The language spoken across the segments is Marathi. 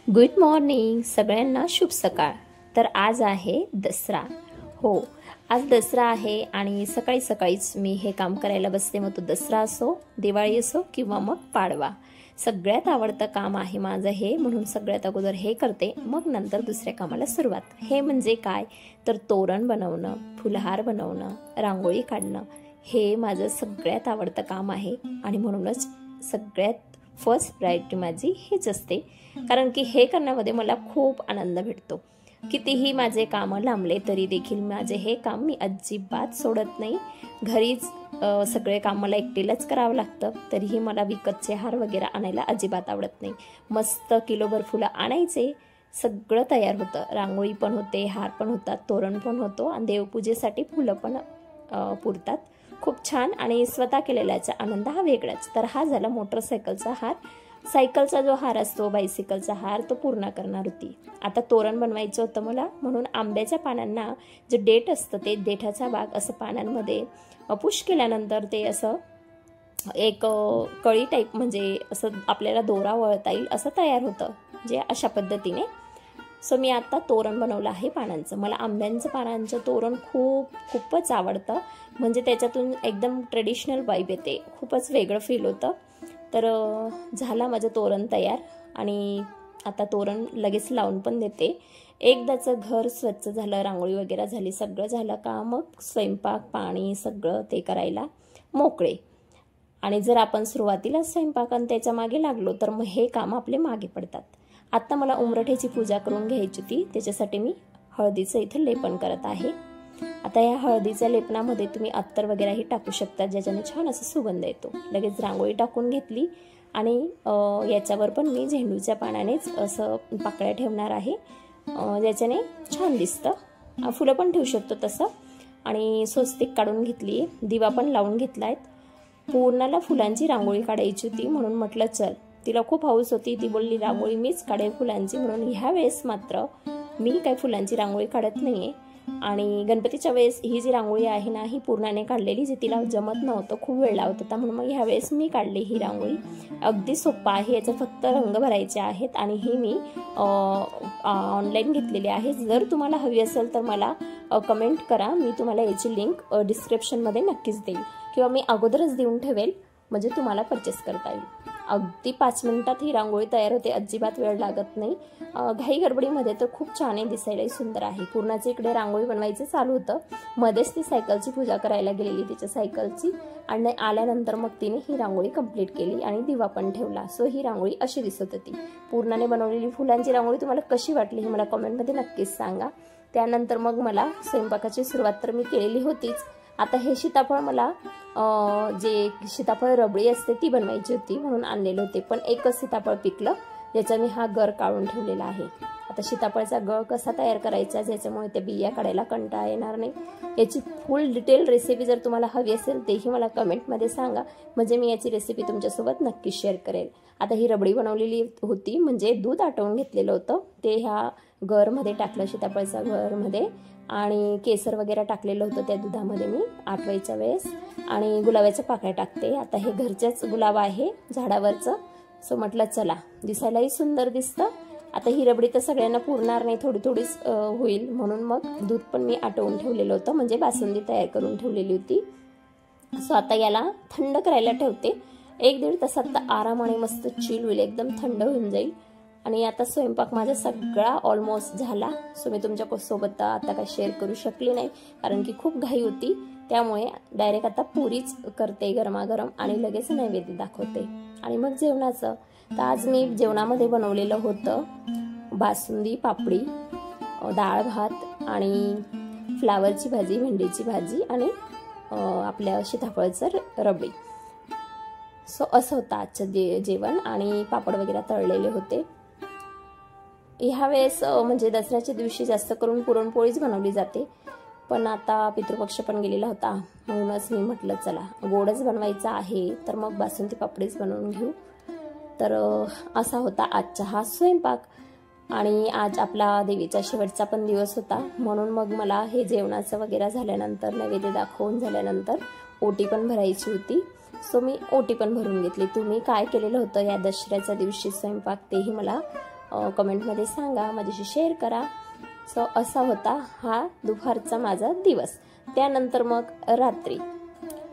गुड मॉर्निंग सगळ्यांना, शुभ सकाळ। तर आज आहे दसरा। हो, आज दसरा आहे आणि सकाळी सकाळीच मी हे काम करायला बसते। मग तो दसरा असो, दिवाळी असो किंवा मग पाडवा, सगळ्यात आवडतं काम आहे माझं हे, म्हणून सगळ्यात अगोदर हे करते, मग नंतर दुसऱ्या कामाला सुरुवात। हे म्हणजे काय तर तोरण बनवणं, फुलहार बनवणं, रांगोळी काढणं, हे माझं सगळ्यात आवडतं काम आहे आणि म्हणूनच सगळ्यात फर्स्ट प्रायोरिटी माझी हेच असते। कारण की हे करण्यामध्ये मला खूप आनंद भेटतो। कितीही माझे कामं लांबले तरी देखील माझे हे काम मी अजिबात सोडत नाही। घरीच सगळे काम मला एकटीलाच करावं लागतं, तरीही मला विकतचे हार वगैरे आणायला अजिबात आवडत नाही। मस्त किलोभर फुलं आणायचे, सगळं तयार होतं, रांगोळी पण होते, हार पण होतात, तोरण पण होतो आणि देवपूजेसाठी फुलं पण पुरतात। खूप छान आणि स्वतः केलेल्याचा आनंद हा वेगळाच। तर हा झाला मोटरसायकलचा हार। सायकलचा जो हार असतो, बायसिकलचा हार, तो पूर्ण करणार होती। आता तोरण बनवायचं होतं मला, म्हणून आंब्याच्या पानांना जे देठ असतं ते देठाचा भाग असं पानांमध्ये पुश केल्यानंतर ते असं एक कळी टाईप, म्हणजे असं आपल्याला दोरा वळता येईल असं तयार होतं, जे अशा पद्धतीने। सो मी आता तोरण बनवलं आहे पानांचं। मला आंब्यांचं पानांचं तोरण खूपच आवडतं, म्हणजे त्याच्यातून एकदम ट्रेडिशनल वाइब येते, खूपच वेगळं फील होतं। तर झाला माझं तोरण तयार आणि आता तोरण लगेच लावून पण देते। एकदाचं घर स्वच्छ झालं, रांगोळी वगैरे झाली, सगळं झालं का मग स्वयंपाक पाणी सगळं ते करायला मोकळे। आणि जर आपण सुरुवातीला स्वयंपाक आणि त्याच्या मागे लागलो तर मग हे काम आपले मागे पडतात। आता मला उंबरठ्याची पूजा करून घ्यायची होती, त्याच्यासाठी मी हळदीचं इथे लेपन करत आहे। आता या हळदीच्या लेपनामध्ये तुम्ही अत्तर वगैरेही टाकू शकता, ज्याच्याने छान असं सुगंध येतो। लगेच रांगोळी टाकून घेतली आणि याच्यावर पण मी झेंडूच्या पानानेच असं पाकळ्या ठेवणार आहे, ज्याच्याने छान दिसतं। फुलं पण ठेवू शकतो तसं। आणि स्वस्तिक काढून घेतली, दिवा पण लावून घेतलाय। पूर्णाला फुलांची रांगोळी काढायची होती, म्हणून म्हटलं चल, तिला खूप हौस होती, ती बोलली रांगोळी मीच काढेल फुलांची, म्हणून ह्या वेळेस मात्र मी काही फुलांची रांगोळी काढत नाहीये। आणि गणपतीच्या वेळेस ही जी रांगोळी आहे ना, ही पूर्णाने काढलेली, जे तिला जमत नव्हतं, खूप वेळ लावत होता, म्हणून मग ह्या वेळेस मी काढली ही रांगोळी। अगदी सोपं आहे, याचं फक्त रंग भरायचे आहेत आणि ही मी ऑनलाईन घेतलेली आहे। जर तुम्हाला हवी असेल तर मला कमेंट करा, मी तुम्हाला याची लिंक डिस्क्रिप्शनमध्ये नक्कीच देईल किंवा मी अगोदरच देऊन ठेवेल, म्हणजे तुम्हाला परचेस करता येईल। अगदी 5 मिनिटात ही रांगोळी तयार होते, अजिबात वेळ लागत नाही। घाई गडबडीमध्ये तर खूप छान आहे, दिसायलाही सुंदर आहे। पूर्णाचं इकडे रांगोळी बनवायचं चालू होतं, मध्येच ती सायकलची पूजा करायला गेलेली, तिच्या सायकलची, आणि आल्यानंतर मग तिने ही रांगोळी कंप्लीट केली आणि दिवा पण ठेवला। सो ही रांगोळी अशी दिसत होती। पूर्णाने बनवलेली फुलांची रांगोळी तुम्हाला कशी वाटली हे मला कमेंटमध्ये नक्कीच सांगा। त्यानंतर मग मला स्वयंपाकाची सुरुवात तर मी केलेली होतीच। आता हे सीताफळ मला जे सीताफळ रबडी असते ती बनवायची होती, म्हणून आणलेले होते, पण एकच सीताफळ पिकलं, ज्याचा मी हा गर काढून ठेवलेला आहे। आता सीताफळचा गर कसा तयार करायचा, ज्याच्यामुळे त्या बिया काढायला कंटाळा येणार नाही, याची फुल डिटेल रेसिपी जर तुम्हाला हवी असेल तेही मला कमेंटमध्ये सांगा, म्हणजे मी याची रेसिपी तुमच्यासोबत नक्की शेअर करेल। आता ही रबडी बनवलेली होती, म्हणजे दूध आटवून घेतलेलं होतं, ते ह्या गरमध्ये टाकलं, सीताफळच्या गरमध्ये, आणि केसर वगैरे टाकलेलं होतं त्या दुधामध्ये मी आटवायच्या वेळेस, आणि गुलाबाच्या पाकळ्या टाकते। आता हे घरचेच गुलाब आहे झाडावरचं, सो म्हटलं चला, दिसायलाही सुंदर दिसतं। आता ही रबडी तर सगळ्यांना पुरणार नाही, थोडी थोडीच होईल, म्हणून मग दूध पण मी आटवून ठेवलेलं होतं, म्हणजे बासुंदी तयार करून ठेवलेली होती। सो आता याला थंड करायला ठेवते, 1-1.5 तासात आरामाने मस्त चिल होईल, एकदम थंड होऊन जाईल। आणि आता स्वयंपाक माझा सगळा ऑलमोस्ट झाला। सो मी तुमच्यासोबत आता काही शेअर करू शकली नाही, कारण की खूप घाई होती, त्यामुळे डायरेक्ट आता पुरीच करते गरमागरम आणि लगेच नैवेद्य दाखवते आणि मग जेवणाचं। तर आज मी जेवणामध्ये बनवलेलं होतं बासुंदी, पापडी, डाळ भात आणि फ्लावरची भाजी, भेंडीची भाजी आणि आपल्या सीताफळचं रबडी। सो असं होतं आजचं जेवण, आणि पापड वगैरे तळलेले होते। ह्या वेळेस म्हणजे दसऱ्याच्या दिवशी जास्त करून पुरणपोळीच बनवली जाते, पण आता पितृपक्ष पण गेलेला होता, म्हणूनच मी म्हटलं चला गोडच बनवायचं आहे, तर मग बासुंदी पापडीच बनवून घेऊ। तर असा होता आजचा हा स्वयंपाक, आणि आज आपला देवीचा शेवटचा पण दिवस होता, म्हणून मग मला हे जेवणाचं वगैरे झाल्यानंतर, नैवेद्य दाखवून झाल्यानंतर ओटी पण भरायची होती। सो मी ओटी पण भरून घेतली। तुम्ही काय केलेलं होतं या दसऱ्याच्या दिवशी स्वयंपाक तेही मला कमेंटमध्ये सांगा, माझ्याशी शेअर करा. सो असा होता हा दुपारचा माझा दिवस. त्यानंतर मग रात्री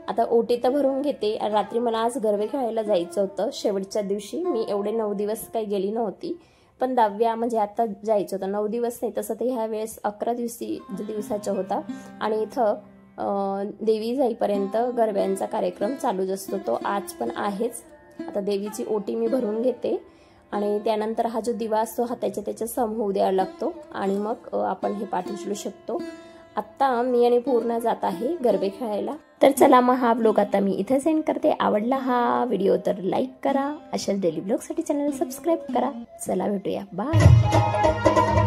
आता ओटी तर भरून घेते. रात्री मला आज गरबे खेळायला जायचं होतं. शेवटच्या दिवशी मी एवढे 9 दिवस काही गेली नव्हती, पण 10व्या म्हणजे आता जायचं होतं. 9 दिवस नाही, तसं ते ह्या वेळेस 11 दिवसाचा होता. आणि इथं देवी जाईपर्यंत गरब्यांचा कार्यक्रम चालूच असतो. तो आज पण आहेच. आता देवीची ओटी मी भरून घेते आणि त्यानंतर हा जो दिवा असतो हा त्याच्या सम होऊ द्यावा लागतो आणि मग आपण हे पाठ उचलू शकतो. आत्ता मी आणि पूर्ण जात आहे गरबे खेळायला. तर चला मग हा ब्लॉग आता मी इथं सेंड करते. आवडला हा व्हिडिओ तर लाईक करा. अशाच डेली ब्लॉगसाठी चॅनल सबस्क्राईब करा. चला भेटूया, बाय.